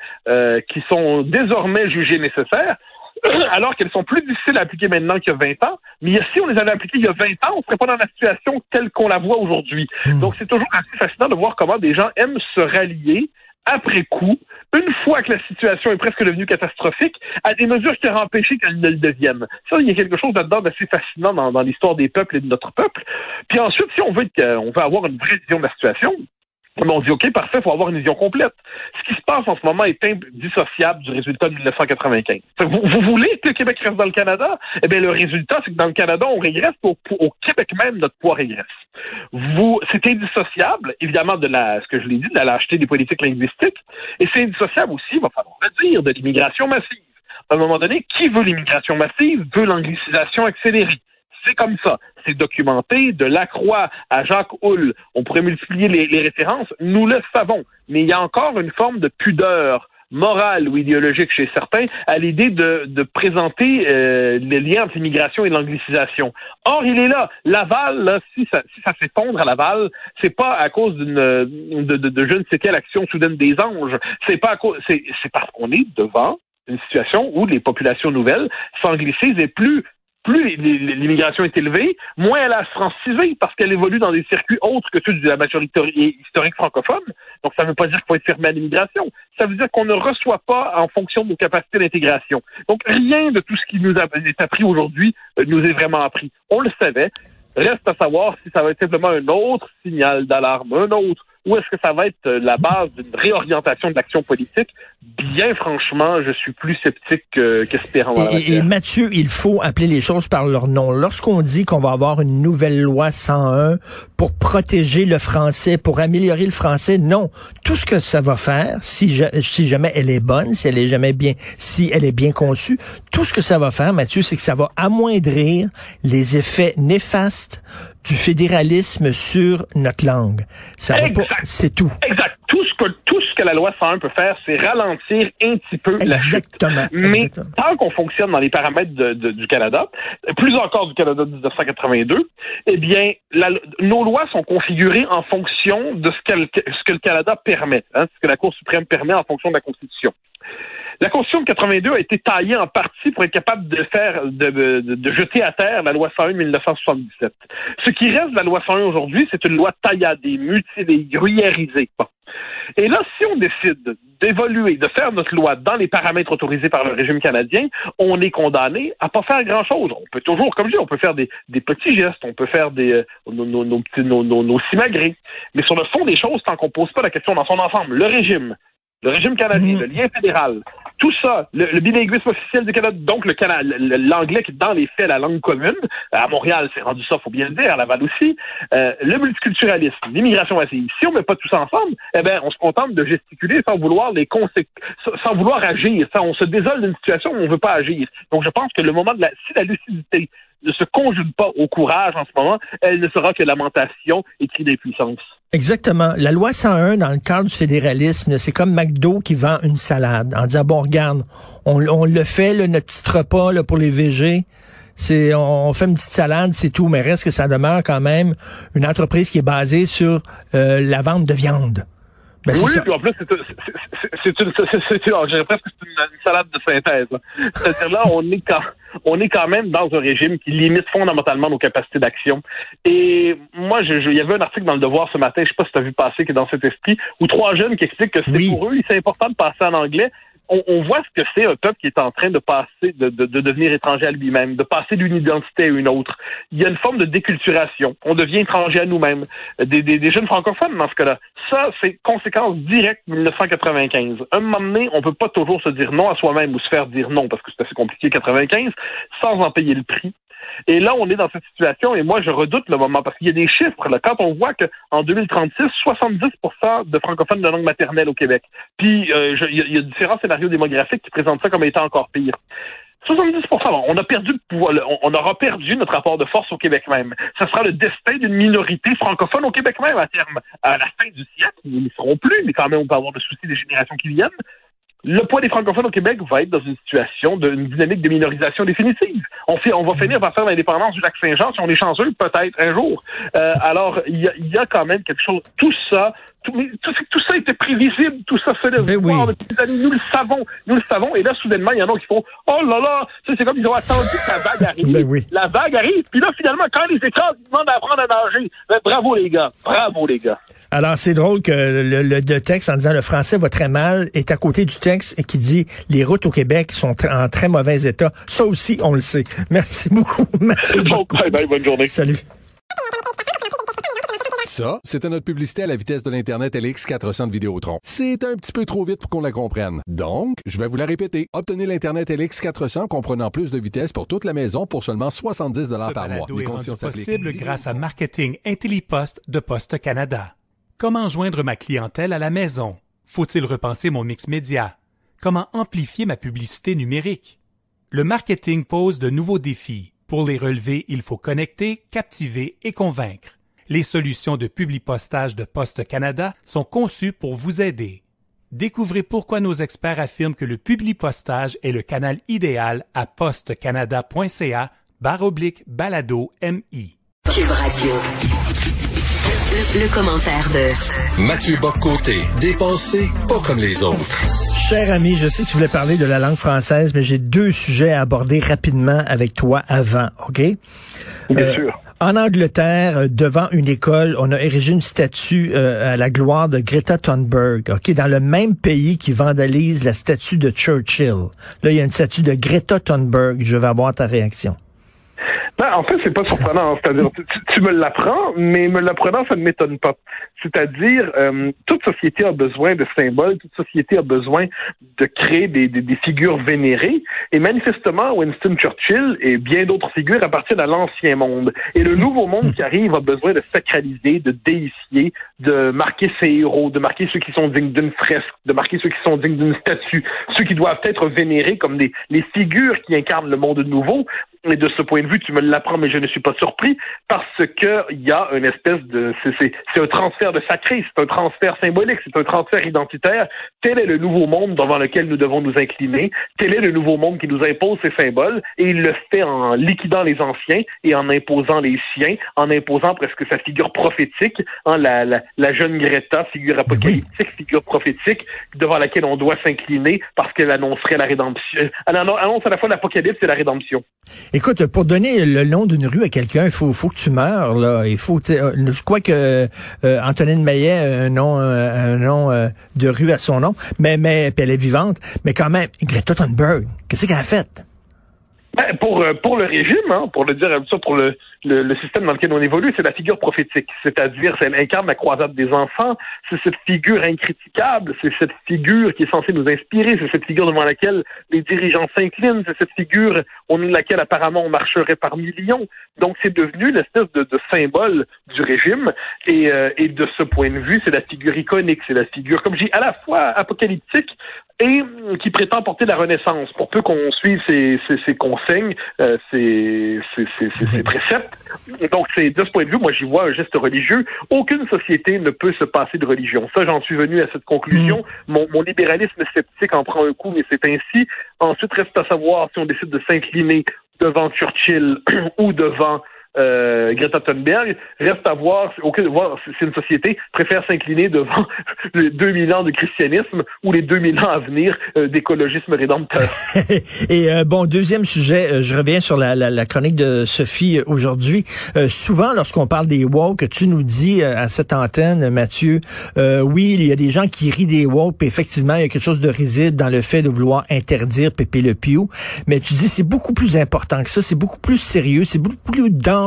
qui sont désormais jugées nécessaires, alors qu'elles sont plus difficiles à appliquer maintenant qu'il y a 20 ans. Mais si on les avait appliquées il y a 20 ans, on ne serait pas dans la situation telle qu'on la voit aujourd'hui. Donc c'est toujours assez fascinant de voir comment des gens aiment se rallier après coup, une fois que la situation est presque devenue catastrophique, à des mesures qui auraient empêché qu'elle ne le devienne. Ça, il y a quelque chose là-dedans d'assez fascinant dans l'histoire des peuples et de notre peuple. Puis ensuite, si on veut avoir une vraie vision de la situation, on dit, OK, parfait, il faut avoir une vision complète. Ce qui se passe en ce moment est indissociable du résultat de 1995. Vous voulez que le Québec reste dans le Canada? Eh bien, le résultat, c'est que dans le Canada, on régresse, au Québec même, notre poids régresse. C'est indissociable, évidemment, ce que je l'ai dit, de la lâcheté des politiques linguistiques, et c'est indissociable aussi, il va falloir le dire, de l'immigration massive. À un moment donné, qui veut l'immigration massive veut l'anglicisation accélérée. C'est comme ça. C'est documenté de Lacroix à Jacques Hull. On pourrait multiplier les références. Nous le savons. Mais il y a encore une forme de pudeur morale ou idéologique chez certains à l'idée de présenter les liens entre l'immigration et l'anglicisation. Or, il est là. Laval, là, si ça s'effondre à Laval, c'est pas à cause de je ne sais quelle action soudaine des anges. C'est parce qu'on est devant une situation où les populations nouvelles s'anglicisent et plus l'immigration est élevée, moins elle a à se franciser parce qu'elle évolue dans des circuits autres que ceux de la majorité historique francophone. Donc, ça ne veut pas dire qu'il faut être fermé à l'immigration. Ça veut dire qu'on ne reçoit pas en fonction de nos capacités d'intégration. Donc, rien de tout ce qui nous est appris aujourd'hui nous est vraiment appris. On le savait. Reste à savoir si ça va être simplement un autre signal d'alarme, ou est-ce que ça va être la base d'une réorientation de l'action politique? Bien franchement, je suis plus sceptique qu'espérant. Et Mathieu, il faut appeler les choses par leur nom. Lorsqu'on dit qu'on va avoir une nouvelle loi 101 pour protéger le français, pour améliorer le français, non. Tout ce que ça va faire, si jamais elle est bonne, si elle est bien conçue, tout ce que ça va faire, Mathieu, c'est que ça va amoindrir les effets néfastes du fédéralisme sur notre langue. Ça va pas, c'est tout. Exact. Tout ce que la loi 101 peut faire, c'est ralentir un petit peu la chute. Mais tant qu'on fonctionne dans les paramètres du Canada, plus encore du Canada de 1982, eh bien, nos lois sont configurées en fonction de ce que le Canada permet, ce que la Cour suprême permet en fonction de la Constitution. La Constitution de 82 a été taillée en partie pour être capable de jeter à terre la loi 101 de 1977. Ce qui reste de la loi 101 aujourd'hui, c'est une loi tailladée, mutilée, gruyérisée. Bon. Et là, si on décide d'évoluer, de faire notre loi dans les paramètres autorisés par le régime canadien, on est condamné à pas faire grand-chose. On peut toujours, comme je dis, on peut faire des petits gestes, on peut faire nos simagrées. Mais sur le fond des choses, tant qu'on pose pas la question dans son ensemble, le régime canadien, le lien fédéral, tout ça, le bilinguisme officiel du Canada, donc l'anglais qui est dans les faits la langue commune, à Montréal, c'est rendu ça, faut bien le dire, à Laval aussi, le multiculturalisme, l'immigration massive. Si on met pas tout ça ensemble, eh ben, on se contente de gesticuler sans vouloir sans vouloir agir. On se désole d'une situation où on veut pas agir. Donc, je pense que le moment si la lucidité ne se conjugue pas au courage en ce moment, elle ne sera que lamentation et cri d'impuissance. Exactement. La loi 101, dans le cadre du fédéralisme, c'est comme McDo qui vend une salade en disant, bon, regarde, on le fait, là, notre petit repas là, pour les VG, on fait une petite salade, c'est tout, mais reste que ça demeure quand même une entreprise qui est basée sur la vente de viande. Ben, oui, puis en plus, j'ai presque une salade de synthèse. C'est-à-dire là, on est quand même dans un régime qui limite fondamentalement nos capacités d'action. Et moi, il y avait un article dans Le Devoir ce matin, je sais pas si tu as vu passer, qui est dans cet esprit, où 3 jeunes qui expliquent que pour eux, c'est important de passer en anglais. On voit ce que c'est un peuple qui est en train de passer, de devenir étranger à lui-même, de passer d'une identité à une autre. Il y a une forme de déculturation. On devient étranger à nous-mêmes. Des jeunes francophones, dans ce cas-là. Ça, c'est conséquence directe de 1995. Un moment donné, on peut pas toujours se dire non à soi-même ou se faire dire non, parce que c'est assez compliqué 95, sans en payer le prix. Et là, on est dans cette situation, et moi, je redoute le moment, parce qu'il y a des chiffres, là, quand on voit qu'en 2036, 70% de francophones de langue maternelle au Québec. Puis, il y a différents scénarios démographiques qui présentent ça comme étant encore pire. 70%, on a perdu le pouvoir, on aura perdu notre rapport de force au Québec même. Ça sera le destin d'une minorité francophone au Québec même à terme. À la fin du siècle, nous n'y serons plus, mais quand même, on peut avoir le souci des générations qui viennent. Le poids des francophones au Québec va être dans une situation d'une dynamique de minorisation définitive. On va finir par faire l'indépendance du Lac-Saint-Jean si on est chanceux, peut-être un jour. Alors, il y a quand même quelque chose. Tout ça était prévisible, tout ça fait voir depuis des années. Nous le savons. Et là, soudainement, il y en a qui font oh là là, c'est comme ils ont attendu que la vague arrive. La vague arrive, puis là, finalement, quand les écrasent, ils demandent d'apprendre à nager. Ben, bravo les gars. Alors, c'est drôle que le texte en disant le français va très mal est à côté du texte qui dit les routes au Québec sont en très mauvais état. Ça aussi, on le sait. Merci beaucoup. Bye, bonne journée. Salut. Ça, c'était notre publicité à la vitesse de l'Internet LX400 de Vidéotron. C'est un petit peu trop vite pour qu'on la comprenne. Donc, je vais vous la répéter. Obtenez l'Internet LX400 comprenant plus de vitesse pour toute la maison pour seulement 70 $ par mois. Les conditions possibles grâce à Marketing Intellipost de Poste Canada. Comment joindre ma clientèle à la maison? Faut-il repenser mon mix média? Comment amplifier ma publicité numérique? Le marketing pose de nouveaux défis. Pour les relever, il faut connecter, captiver et convaincre. Les solutions de publipostage de Poste Canada sont conçues pour vous aider. Découvrez pourquoi nos experts affirment que le publipostage est le canal idéal à postecanada.ca/balado-MI. Cube Radio. Le commentaire de Mathieu Bock-Côté, dépensé pas comme les autres. Cher ami, je sais que tu voulais parler de la langue française, mais j'ai 2 sujets à aborder rapidement avec toi avant, OK? Bien sûr. En Angleterre, devant une école, on a érigé une statue à la gloire de Greta Thunberg, OK? Dans le même pays qui vandalise la statue de Churchill. Là, il y a une statue de Greta Thunberg. Je vais avoir ta réaction. Ben, en fait, c'est pas surprenant. C'est-à-dire, tu me l'apprends, mais me l'apprenant, ça ne m'étonne pas. C'est-à-dire, toute société a besoin de symboles, toute société a besoin de créer des figures vénérées. Et manifestement, Winston Churchill et bien d'autres figures appartiennent à l'ancien monde. Et le nouveau monde qui arrive a besoin de sacraliser, de déifier, de marquer ses héros, de marquer ceux qui sont dignes d'une fresque, de marquer ceux qui sont dignes d'une statue, ceux qui doivent être vénérés comme les figures qui incarnent le monde nouveau. Et de ce point de vue, tu me l'apprends, mais je ne suis pas surpris, parce que il y a une espèce de... C'est un transfert de sacré, c'est un transfert symbolique, c'est un transfert identitaire. Tel est le nouveau monde devant lequel nous devons nous incliner. Tel est le nouveau monde qui nous impose ces symboles, et il le fait en liquidant les anciens et en imposant les siens, en imposant presque sa figure prophétique, hein, la jeune Greta, figure apocalyptique, figure prophétique, devant laquelle on doit s'incliner parce qu'elle annoncerait la rédemption. Elle annonce à la fois l'apocalypse et la rédemption. Écoute, pour donner le nom d'une rue à quelqu'un, il faut que tu meurs, là. Je crois que Antonine Maillet a un nom de rue à son nom, mais puis elle est vivante. Mais quand même, Greta Thunberg, qu'est-ce qu'elle a fait? Ben, pour le régime, pour le dire comme ça, pour le système dans lequel on évolue, c'est la figure prophétique. C'est-à-dire, elle incarne la croisade des enfants, c'est cette figure incritiquable, c'est cette figure qui est censée nous inspirer, c'est cette figure devant laquelle les dirigeants s'inclinent, c'est cette figure au nom de laquelle apparemment on marcherait par millions. Donc c'est devenu l'espèce de symbole du régime, et de ce point de vue, c'est la figure iconique, c'est la figure, comme je dis, à la fois apocalyptique et qui prétend porter la renaissance. Pour peu qu'on suive ses consignes, ses préceptes. Et donc, c'est de ce point de vue, moi, j'y vois un geste religieux. Aucune société ne peut se passer de religion. Ça, j'en suis venu à cette conclusion. Mon libéralisme sceptique en prend un coup, mais c'est ainsi. Ensuite, reste à savoir si on décide de s'incliner devant Churchill ou devant Greta Thunberg. Reste à voir si une société préfère s'incliner devant les 2000 ans de christianisme ou les 2000 ans à venir d'écologisme rédempteur. Et deuxième sujet, je reviens sur la chronique de Sophie aujourd'hui. Souvent, lorsqu'on parle des woke, tu nous dis à cette antenne, Mathieu, oui, il y a des gens qui rient des woke, puis effectivement, il y a quelque chose de risible dans le fait de vouloir interdire Pepe Le Pew, mais tu dis c'est beaucoup plus important que ça, c'est beaucoup plus sérieux, c'est beaucoup plus dangereux.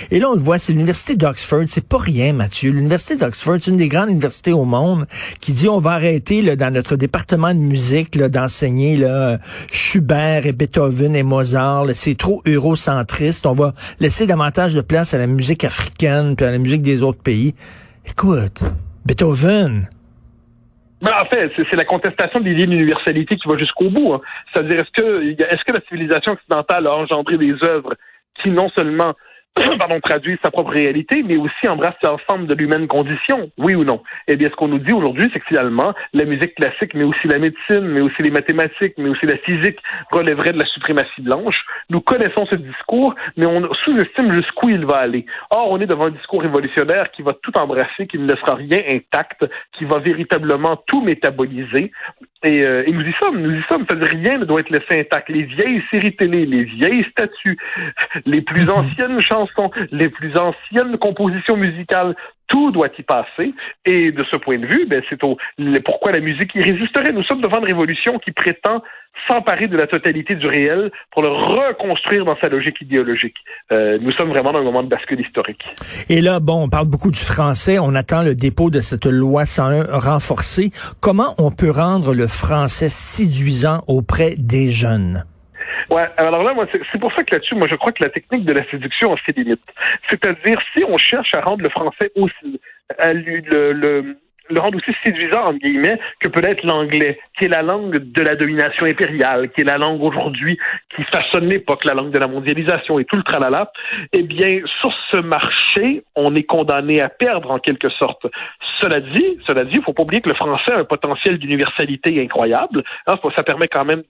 Et là, on le voit, c'est l'université d'Oxford. C'est pas rien, Mathieu. L'université d'Oxford, c'est une des grandes universités au monde qui dit on va arrêter là, dans notre département de musique là, d'enseigner là, Schubert et Beethoven et Mozart. Là, c'est trop eurocentriste. On va laisser davantage de place à la musique africaine puis à la musique des autres pays. Écoute, Beethoven... Ben, en fait, c'est la contestation de l'idée d'universalité qui va jusqu'au bout. C'est-à-dire, est-ce que la civilisation occidentale a engendré des œuvres qui non seulement traduisent sa propre réalité, mais aussi embrassent l'ensemble de l'humaine condition, oui ou non? Eh bien, ce qu'on nous dit aujourd'hui, c'est que finalement, la musique classique, mais aussi la médecine, mais aussi les mathématiques, mais aussi la physique, relèverait de la suprématie blanche. Nous connaissons ce discours, mais on sous-estime jusqu'où il va aller. Or, on est devant un discours révolutionnaire qui va tout embrasser, qui ne laissera rien intact, qui va véritablement tout métaboliser. Et nous y sommes. C'est-à-dire, rien ne doit être laissé intact. Les vieilles séries télé, les vieilles statues, les plus anciennes chansons, les plus anciennes compositions musicales, tout doit y passer. Et de ce point de vue, c'est pourquoi la musique y résisterait. Nous sommes devant une révolution qui prétend s'emparer de la totalité du réel pour le reconstruire dans sa logique idéologique. Nous sommes vraiment dans un moment de bascule historique. Et là, on parle beaucoup du français. On attend le dépôt de cette loi 101 renforcée. Comment on peut rendre le français séduisant auprès des jeunes? Ouais, alors là, moi, c'est pour ça que là-dessus, moi, je crois que la technique de la séduction a ses limites. C'est-à-dire, si on cherche à rendre le français aussi, le rendre aussi séduisant, entre guillemets, que peut être l'anglais, qui est la langue de la domination impériale, qui est la langue aujourd'hui qui façonne l'époque, la langue de la mondialisation et tout le tralala, eh bien, sur ce marché, on est condamné à perdre en quelque sorte. Cela dit, il faut pas oublier que le français a un potentiel d'universalité incroyable. Ça permet quand même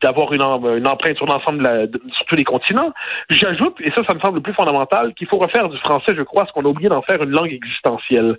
d'avoir une empreinte sur l'ensemble sur tous les continents. J'ajoute, et ça me semble le plus fondamental, qu'il faut refaire du français, je crois, ce qu'on a oublié d'en faire une langue existentielle.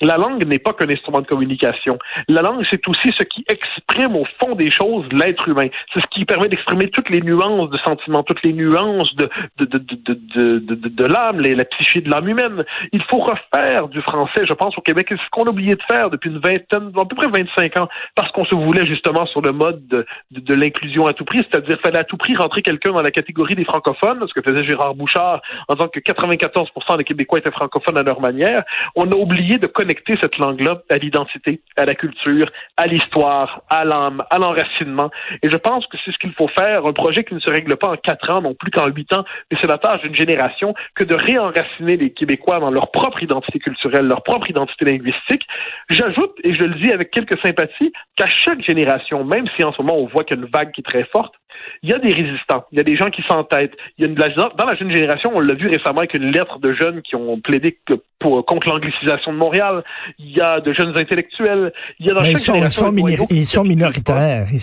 La langue n'est pas qu'un instrument de communication. La langue, c'est aussi ce qui exprime au fond des choses l'être humain. C'est ce qui permet d'exprimer toutes les nuances de sentiments, toutes les nuances de l'âme, la psyché de l'âme humaine. Il faut refaire du français, je pense, au Québec. C'est ce qu'on a oublié de faire depuis à peu près 25 ans, parce qu'on se voulait justement sur le mode de l'inclusion à tout prix, c'est-à-dire fallait à tout prix rentrer quelqu'un dans la catégorie des francophones, ce que faisait Gérard Bouchard en disant que 94% des Québécois étaient francophones à leur manière. On a oublié de connecter cette langue-là à l'identité, à la culture, à l'histoire, à l'âme, à l'enracinement. Et je pense que c'est ce qu'il faut faire, un projet qui ne se règle pas en 4 ans, non plus qu'en 8 ans, mais c'est la tâche d'une génération que de réenraciner les Québécois dans leur propre identité culturelle, leur propre identité linguistique. J'ajoute, et je le dis avec quelques sympathies, qu'à chaque génération, même si en ce moment on voit qu'il y a une vague qui est très forte, il y a des résistants, il y a des gens qui s'entêtent. Dans la jeune génération, on l'a vu récemment avec une lettre de jeunes qui ont plaidé contre l'anglicisation de Montréal. Il y a de jeunes intellectuels. Il y a dans chaque génération ils sont minoritaires. Oui,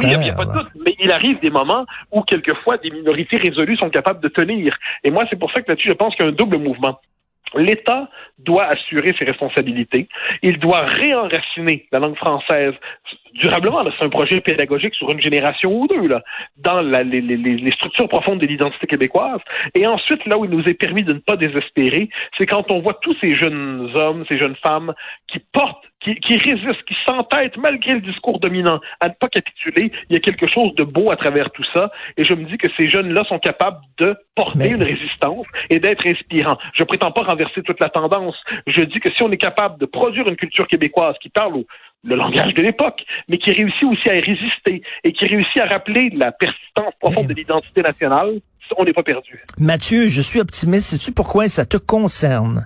il n'y a pas de doute. Mais il arrive des moments où quelquefois des minorités résolues sont capables de tenir. Et moi, c'est pour ça que là-dessus, je pense qu'il y a un double mouvement. L'État doit assurer ses responsabilités. Il doit réenraciner la langue française durablement. Là, c'est un projet pédagogique sur une génération ou deux, là, dans les structures profondes de l'identité québécoise. Et ensuite, là où il nous est permis de ne pas désespérer, c'est quand on voit tous ces jeunes hommes, ces jeunes femmes qui qui résistent, qui s'entêtent malgré le discours dominant à ne pas capituler. Il y a quelque chose de beau à travers tout ça. Et je me dis que ces jeunes-là sont capables de porter une résistance et d'être inspirants. Je prétends pas renverser toute la tendance. Je dis que si on est capable de produire une culture québécoise qui parle le langage de l'époque, mais qui réussit aussi à y résister et qui réussit à rappeler la persistance profonde de l'identité nationale, on n'est pas perdu. Mathieu, je suis optimiste. Sais-tu pourquoi ça te concerne?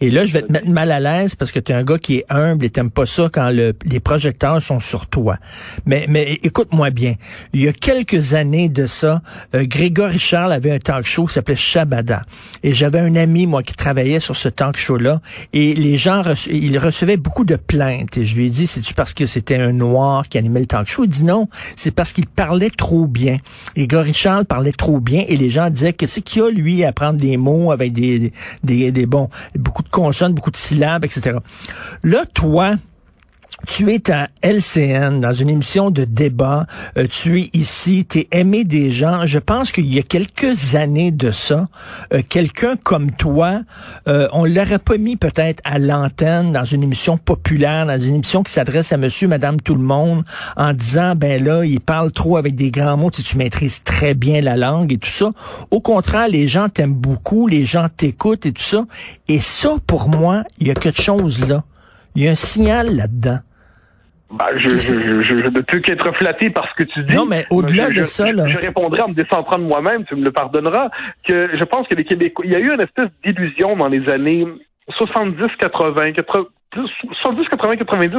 Et là, je vais te mettre mal à l'aise parce que tu es un gars qui est humble et t'aimes pas ça quand les projecteurs sont sur toi. Mais écoute-moi bien. Il y a quelques années de ça, Grégory Charles avait un talk show qui s'appelait Shabada. Et j'avais un ami, moi, qui travaillait sur ce talk show-là. Et les gens, ils recevaient beaucoup de plaintes. Et je lui ai dit, c'est-tu parce que c'était un noir qui animait le talk show? Il dit non, c'est parce qu'il parlait trop bien. Et Grégory Charles parlait trop bien. Et les gens disaient que c'est qu'il y a, lui, à prendre des mots avec beaucoup de consonnes, beaucoup de syllabes, etc. Là, toi, tu es à LCN, dans une émission de débat. Tu es ici, tu es aimé des gens. Je pense qu'il y a quelques années de ça, quelqu'un comme toi, on l'aurait pas mis peut-être à l'antenne dans une émission populaire, dans une émission qui s'adresse à monsieur, madame, tout le monde, en disant, ben là, il parle trop avec des grands mots, tu maîtrises très bien la langue et tout ça. Au contraire, les gens t'aiment beaucoup, les gens t'écoutent et tout ça. Et ça, pour moi, il y a quelque chose là. Il y a un signal là-dedans. Je ne peux qu'être flatté par ce que tu dis. Non, mais au-delà de ça, là. Je répondrai en me décentrant de moi-même, tu me le pardonneras, que je pense que les Québécois, il y a eu une espèce d'illusion dans les années 70, 80, 90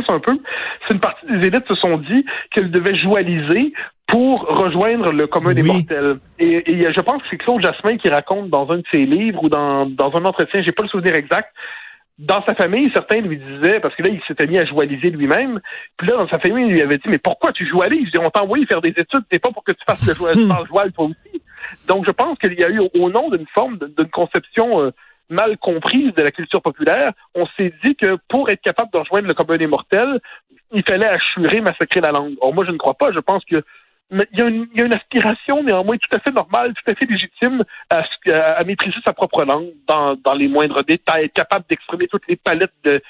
un peu. C'est une partie des élites se sont dit qu'elles devaient joualiser pour rejoindre le commun des mortels. Et je pense que c'est Claude Jasmin qui raconte dans un de ses livres ou dans un entretien, j'ai pas le souvenir exact. Dans sa famille, certains lui disaient, parce que là, il s'était mis à joualiser lui-même, puis là, dans sa famille, il lui avait dit, mais pourquoi tu joualises? On t'a envoyé faire des études, c'est pas pour que tu fasses le joual toi aussi. Donc, je pense qu'il y a eu, au nom d'une forme, d'une conception mal comprise de la culture populaire, on s'est dit que pour être capable de rejoindre le commun des mortels, il fallait assurer, massacrer la langue. Or, moi, je ne crois pas. Je pense que il y a une aspiration néanmoins tout à fait normale, tout à fait légitime à maîtriser sa propre langue dans les moindres détails, être capable d'exprimer toutes les palettes de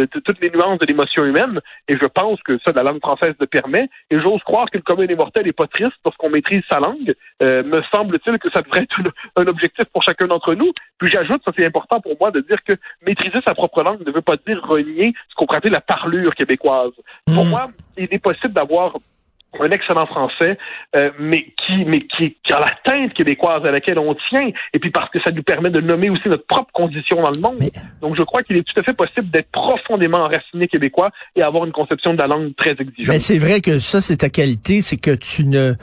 toutes les nuances de l'émotion humaine. Et je pense que ça, la langue française le permet. Et j'ose croire que le commun des mortels n'est pas triste parce qu'on maîtrise sa langue. Me semble-t-il que ça devrait être un objectif pour chacun d'entre nous. Puis j'ajoute, ça c'est important pour moi de dire que maîtriser sa propre langue ne veut pas dire renier ce qu'on pourrait appeler la parlure québécoise. Pour moi, il est possible d'avoir un excellent français, mais qui a la teinte québécoise à laquelle on tient, et puis parce que ça nous permet de nommer aussi notre propre condition dans le monde. Donc, je crois qu'il est tout à fait possible d'être profondément enraciné québécois et avoir une conception de la langue très exigeante. Mais c'est vrai que ça, c'est ta qualité, c'est que tu ne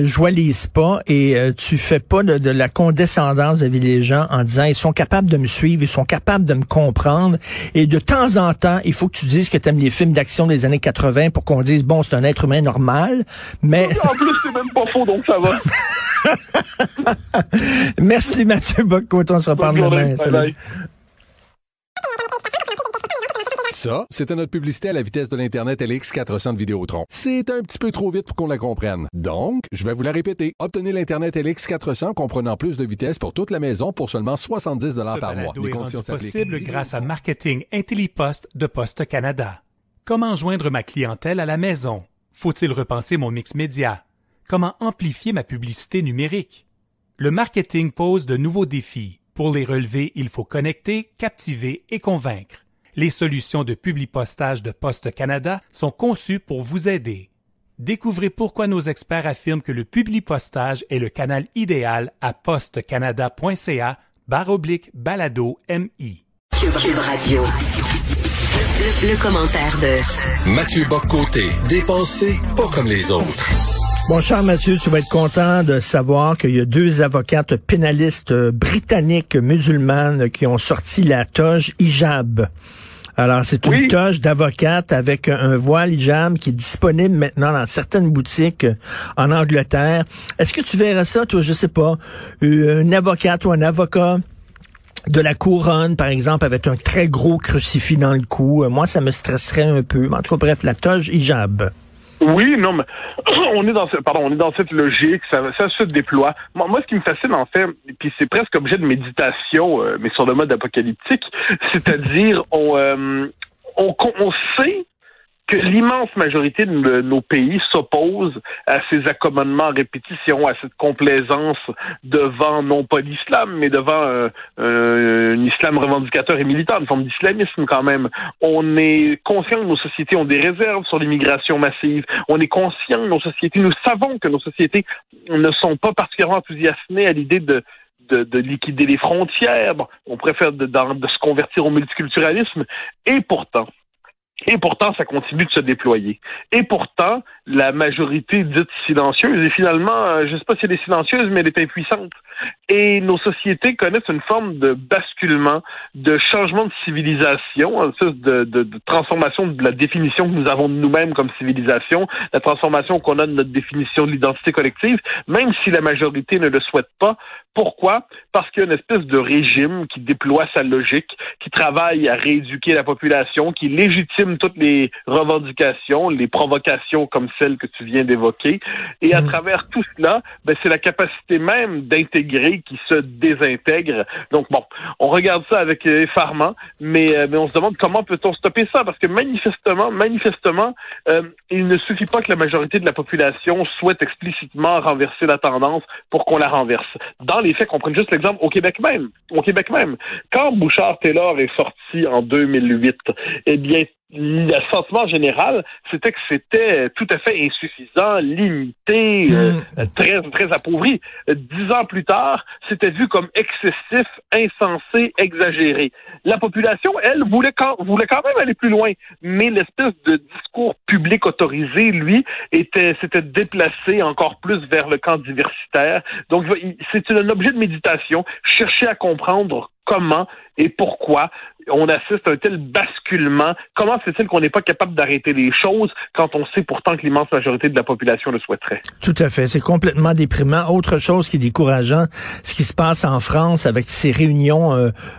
joualises pas et tu fais pas de la condescendance avec les gens en disant ils sont capables de me suivre, ils sont capables de me comprendre, et de temps en temps, il faut que tu dises que tu aimes les films d'action des années 80 pour qu'on dise bon, c'est un être humain normal, mais... En plus, c'est même pas faux, donc ça va. Merci Mathieu Bock-Côté, on se reparle demain. Bye. Ça, c'était notre publicité à la vitesse de l'Internet LX400 de Vidéotron. C'est un petit peu trop vite pour qu'on la comprenne. Donc, je vais vous la répéter. Obtenez l'Internet LX400 comprenant plus de vitesse pour toute la maison pour seulement 70 $ par mois. Les conditions possibles grâce à Marketing Intellipost de Poste Canada. Comment joindre ma clientèle à la maison? Faut-il repenser mon mix média? Comment amplifier ma publicité numérique? Le marketing pose de nouveaux défis. Pour les relever, il faut connecter, captiver et convaincre. Les solutions de publipostage de Poste Canada sont conçues pour vous aider. Découvrez pourquoi nos experts affirment que le publipostage est le canal idéal à postecanada.ca/balado-MI. Cube Radio. Le commentaire de Mathieu Bock-Côté, dépensé pas comme les autres. Bon, cher Mathieu, tu vas être content de savoir qu'il y a 2 avocates pénalistes britanniques musulmanes qui ont sorti la toge hijab. Alors, c'est une toge d'avocate avec un voile hijab qui est disponible maintenant dans certaines boutiques en Angleterre. Est-ce que tu verrais ça, toi, je sais pas, une avocate ou un avocat de la couronne, par exemple, avec un très gros crucifix dans le cou? Moi, ça me stresserait un peu. Mais en tout cas, bref, la toge hijab. Oui, non, mais on est dans cette logique, ça se déploie. Moi, ce qui me fascine, en fait, puis c'est presque objet de méditation, mais sur le mode apocalyptique, c'est-à-dire, on on sait que l'immense majorité de nos pays s'oppose à ces accommodements à répétition, à cette complaisance devant, non pas l'islam, mais devant un islam revendicateur et militant, une forme d'islamisme quand même. On est conscient que nos sociétés ont des réserves sur l'immigration massive. On est conscient que nos sociétés, nous savons que nos sociétés ne sont pas particulièrement enthousiasmées à l'idée de liquider les frontières. Bon, on préfère de se convertir au multiculturalisme. Et pourtant, ça continue de se déployer. Et pourtant, la majorité dite silencieuse, et finalement, je ne sais pas si elle est silencieuse, mais elle est impuissante. Et nos sociétés connaissent une forme de basculement, de changement de civilisation, de transformation de la définition que nous avons de nous-mêmes comme civilisation, la transformation qu'on a de notre définition de l'identité collective, même si la majorité ne le souhaite pas. Pourquoi? Parce qu'il y a une espèce de régime qui déploie sa logique, qui travaille à rééduquer la population, qui légitime toutes les revendications, les provocations comme celles que tu viens d'évoquer. Et à travers tout cela, c'est la capacité même d'intégrer qui se désintègre. Donc bon, on regarde ça avec effarement, mais on se demande comment peut-on stopper ça? Parce que manifestement, il ne suffit pas que la majorité de la population souhaite explicitement renverser la tendance pour qu'on la renverse. Dans les faits, qu'on prenne juste l'exemple au Québec même. Quand Bouchard-Taylor est sorti en 2008, eh bien, le sentiment général, c'était que c'était tout à fait insuffisant, limité, très, très appauvri. 10 ans plus tard, c'était vu comme excessif, insensé, exagéré. La population, elle, voulait quand même aller plus loin, mais l'espèce de discours public autorisé, lui, s'était déplacé encore plus vers le camp diversitaire. Donc, c'est un objet de méditation, chercher à comprendre comment et pourquoi on assiste à un tel basculement. Comment se fait-il qu'on n'est pas capable d'arrêter les choses quand on sait pourtant que l'immense majorité de la population le souhaiterait? Tout à fait. C'est complètement déprimant. Autre chose qui est décourageant, ce qui se passe en France avec ces réunions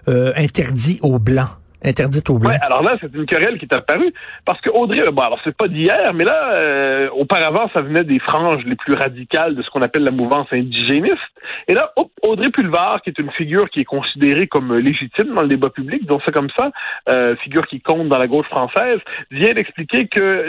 interdites aux Blancs. Ouais, alors là, c'est une querelle qui est apparue. Parce que Audrey, alors c'est pas d'hier, mais là, auparavant, ça venait des franges les plus radicales de ce qu'on appelle la mouvance indigéniste. Et là, Audrey Pulvar, qui est une figure qui est considérée comme légitime dans le débat public, donc c'est comme ça, figure qui compte dans la gauche française, vient d'expliquer que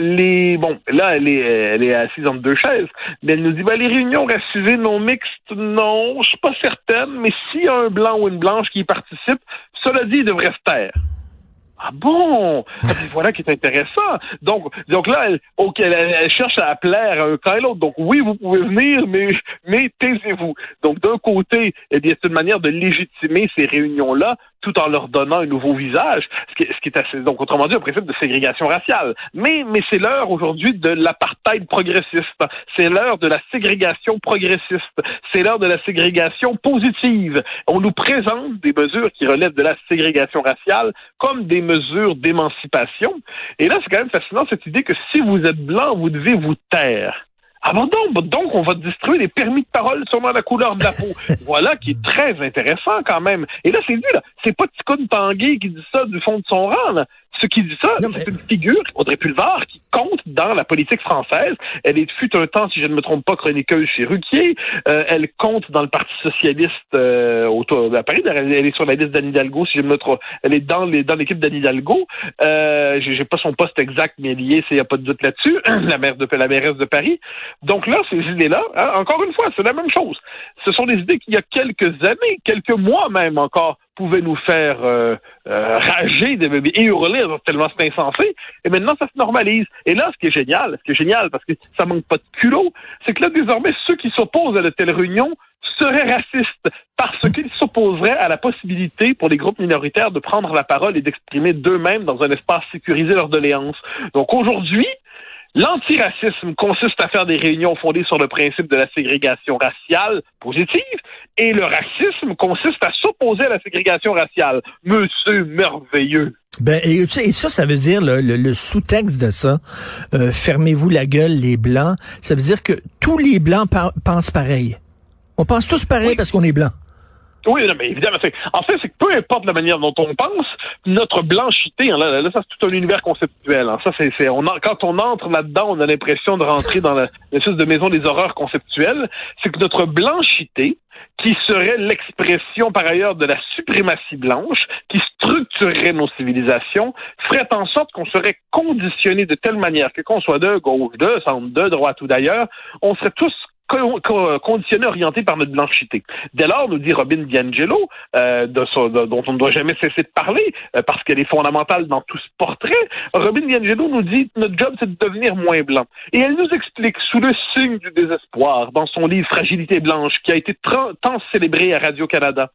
là, elle est assise entre deux chaises, mais elle nous dit, les réunions racisées non mixtes, non, je suis pas certaine, mais s'il y a un blanc ou une blanche qui y participe, cela dit, il devrait se taire. Ah bon? Voilà qui est intéressant. Donc là, elle cherche à plaire à un camp et l'autre. Donc oui, vous pouvez venir, mais taisez-vous. Donc d'un côté, eh bien, c'est une manière de légitimer ces réunions-là, tout en leur donnant un nouveau visage, ce qui est assez, donc autrement dit, un principe de ségrégation raciale. Mais c'est l'heure aujourd'hui de l'apartheid progressiste. C'est l'heure de la ségrégation progressiste. C'est l'heure de la ségrégation positive. On nous présente des mesures qui relèvent de la ségrégation raciale comme des mesures d'émancipation. Et là, c'est quand même fascinant cette idée que si vous êtes blanc, vous devez vous taire. Ah bon donc on va distribuer les permis de parole selon la couleur de la peau. Voilà qui est très intéressant quand même. Et là, c'est lui, là. C'est pas Ticoun Tanguay qui dit ça du fond de son rang, là. Ce qui dit ça, c'est une figure, Audrey Pulvar, qui compte dans la politique française. Elle fut un temps, si je ne me trompe pas, chroniqueuse chez Ruquier. Elle compte dans le Parti socialiste à Paris. Elle est sur la liste d'Anne Hidalgo, si je me trompe. Elle est dans l'équipe d'Anne Hidalgo. J'ai pas son poste exact, mais lié, il n'y a pas de doute là-dessus. la mairesse de Paris. Donc là, ces idées-là, encore une fois, c'est la même chose. Ce sont des idées qu'il y a quelques années, quelques mois même encore, pouvaient nous faire rager et hurler tellement c'est insensé. Et maintenant, ça se normalise. Et là, ce qui est génial, parce que ça manque pas de culot, c'est que là, désormais, ceux qui s'opposent à de telles réunions seraient racistes parce qu'ils s'opposeraient à la possibilité pour les groupes minoritaires de prendre la parole et d'exprimer d'eux-mêmes dans un espace sécurisé leurs doléances. Donc aujourd'hui, l'antiracisme consiste à faire des réunions fondées sur le principe de la ségrégation raciale positive et le racisme consiste à s'opposer à la ségrégation raciale. Monsieur merveilleux. Et ça veut dire, le sous-texte de ça, fermez-vous la gueule, les Blancs, ça veut dire que tous les Blancs pensent pareil. On pense tous pareil parce qu'on est Blancs. Oui, non, mais évidemment, c'est que peu importe la manière dont on pense, notre blanchité, là, ça c'est tout un univers conceptuel. Ça, quand on entre là-dedans, on a l'impression de rentrer dans l'espèce de maison des horreurs conceptuelles. C'est que notre blanchité, qui serait l'expression par ailleurs de la suprématie blanche, qui structurerait nos civilisations, ferait en sorte qu'on serait conditionné de telle manière que qu'on soit de gauche, de centre, de droite ou d'ailleurs, on serait tous conditionné, orienté par notre blanchité. Dès lors, nous dit Robin DiAngelo, dont on ne doit jamais cesser de parler, parce qu'elle est fondamentale dans tout ce portrait, Robin DiAngelo nous dit « Notre job, c'est de devenir moins blanc ». Et elle nous explique, sous le signe du désespoir, dans son livre « Fragilité blanche », qui a été tant célébré à Radio-Canada,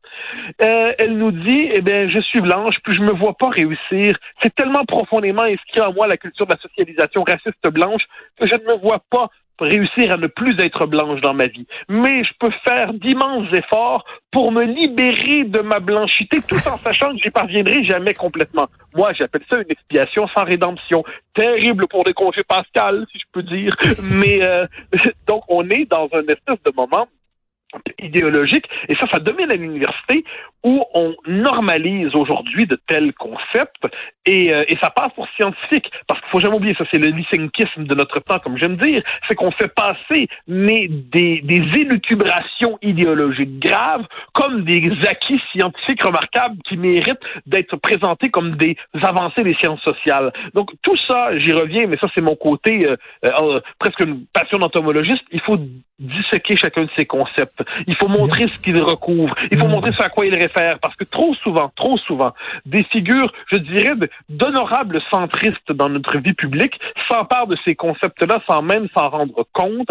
elle nous dit « Eh bien, je suis blanche, puis je me vois pas réussir. C'est tellement profondément inscrit en moi la culture de la socialisation raciste blanche que je ne me vois pas réussir à ne plus être blanche dans ma vie. Mais je peux faire d'immenses efforts pour me libérer de ma blanchité tout en sachant que j'y parviendrai jamais complètement. Moi, j'appelle ça une expiation sans rédemption. Terrible pour les congés pascal, si je peux dire. Mais donc, on est dans un espèce de moment idéologique, et ça domine à l'université où on normalise aujourd'hui de tels concepts et ça passe pour scientifique, parce qu'il faut jamais oublier, ça c'est le lysenkisme de notre temps, comme j'aime dire, c'est qu'on fait passer des élucubrations idéologiques graves comme des acquis scientifiques remarquables qui méritent d'être présentés comme des avancées des sciences sociales. Donc tout ça, j'y reviens, mais ça c'est mon côté presque une passion d'entomologiste, il faut disséquer chacun de ces concepts. Il faut montrer ce qu'ils recouvrent. Il faut montrer ce à quoi ils réfèrent. Parce que trop souvent, des figures, je dirais, d'honorables centristes dans notre vie publique s'emparent de ces concepts-là sans même s'en rendre compte.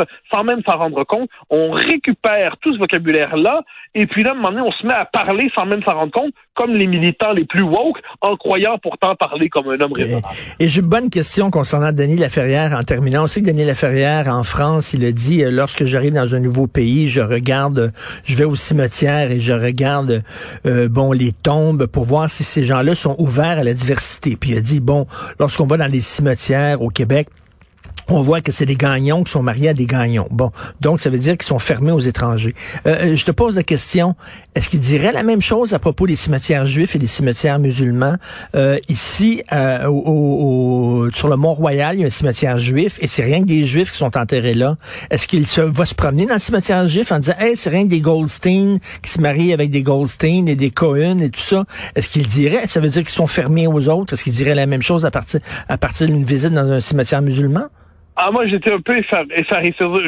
On récupère tout ce vocabulaire-là et puis là, à un moment donné, on se met à parler sans même s'en rendre compte, comme les militants les plus woke, en croyant pourtant parler comme un homme raisonnable. Et j'ai une bonne question concernant Denis Laferrière en terminant. On sait que Denis Laferrière, en France, il a dit, lorsque j'arrive dans un nouveau pays, je vais au cimetière et je regarde, les tombes pour voir si ces gens-là sont ouverts à la diversité. Puis il a dit, lorsqu'on va dans les cimetières au Québec, on voit que c'est des gagnons qui sont mariés à des gagnons. Bon, donc ça veut dire qu'ils sont fermés aux étrangers. Je te pose la question, est-ce qu'il dirait la même chose à propos des cimetières juifs et des cimetières musulmans? Ici, sur le Mont-Royal, il y a un cimetière juif et c'est rien que des juifs qui sont enterrés là. Est-ce qu'il va se promener dans le cimetière juif en disant « Hey, c'est rien que des Goldstein qui se marient avec des Goldstein et des Cohen et tout ça ». Est-ce qu'il dirait, ça veut dire qu'ils sont fermés aux autres? Est-ce qu'il dirait la même chose à partir d'une visite dans un cimetière musulman? Ah, moi, j'étais un peu effaré.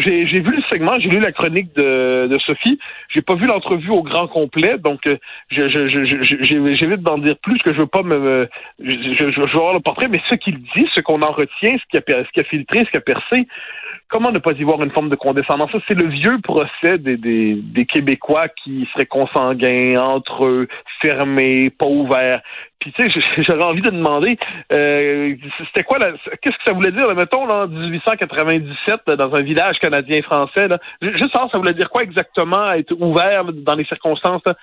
J'ai vu le segment, j'ai lu la chronique de Sophie. J'ai pas vu l'entrevue au grand complet, donc j'évite d'en dire plus, que je veux pas je veux voir le portrait, mais ce qu'il dit, ce qu'on en retient, ce qui a filtré, ce qui a percé, comment ne pas y voir une forme de condescendance? Ça, c'est le vieux procès des Québécois qui seraient consanguins, entre eux, fermés, pas ouverts. Puis tu sais, j'aurais envie de demander, c'était quoi qu'est-ce que ça voulait dire, là, mettons, là, en 1897, là, dans un village canadien-français, là, juste ça voulait dire quoi exactement, être ouvert là, dans les circonstances, là,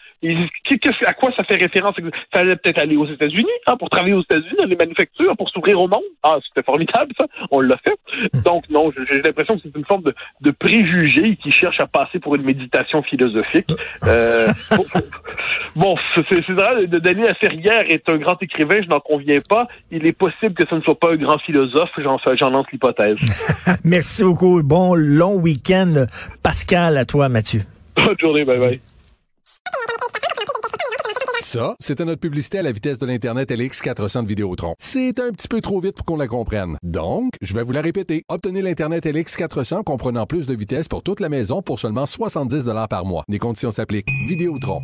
à quoi ça fait référence? Ça fallait peut-être aller aux États-Unis, pour travailler aux États-Unis, dans les manufactures, pour s'ouvrir au monde. Ah, c'était formidable, ça. On l'a fait. Donc non, j'ai l'impression que c'est une forme de préjugé qui cherche à passer pour une méditation philosophique. Bon, c'est vrai, Denis Laferrière est un grand écrivain, je n'en conviens pas. Il est possible que ce ne soit pas un grand philosophe, j'en lance l'hypothèse. Merci beaucoup. Bon long week-end, Pascal, à toi, Mathieu. Bonne journée, bye bye. Ça, c'était notre publicité à la vitesse de l'Internet LX400 de Vidéotron. C'est un petit peu trop vite pour qu'on la comprenne. Donc, je vais vous la répéter. Obtenez l'Internet LX400 comprenant plus de vitesse pour toute la maison pour seulement 70$ par mois. Les conditions s'appliquent. Vidéotron.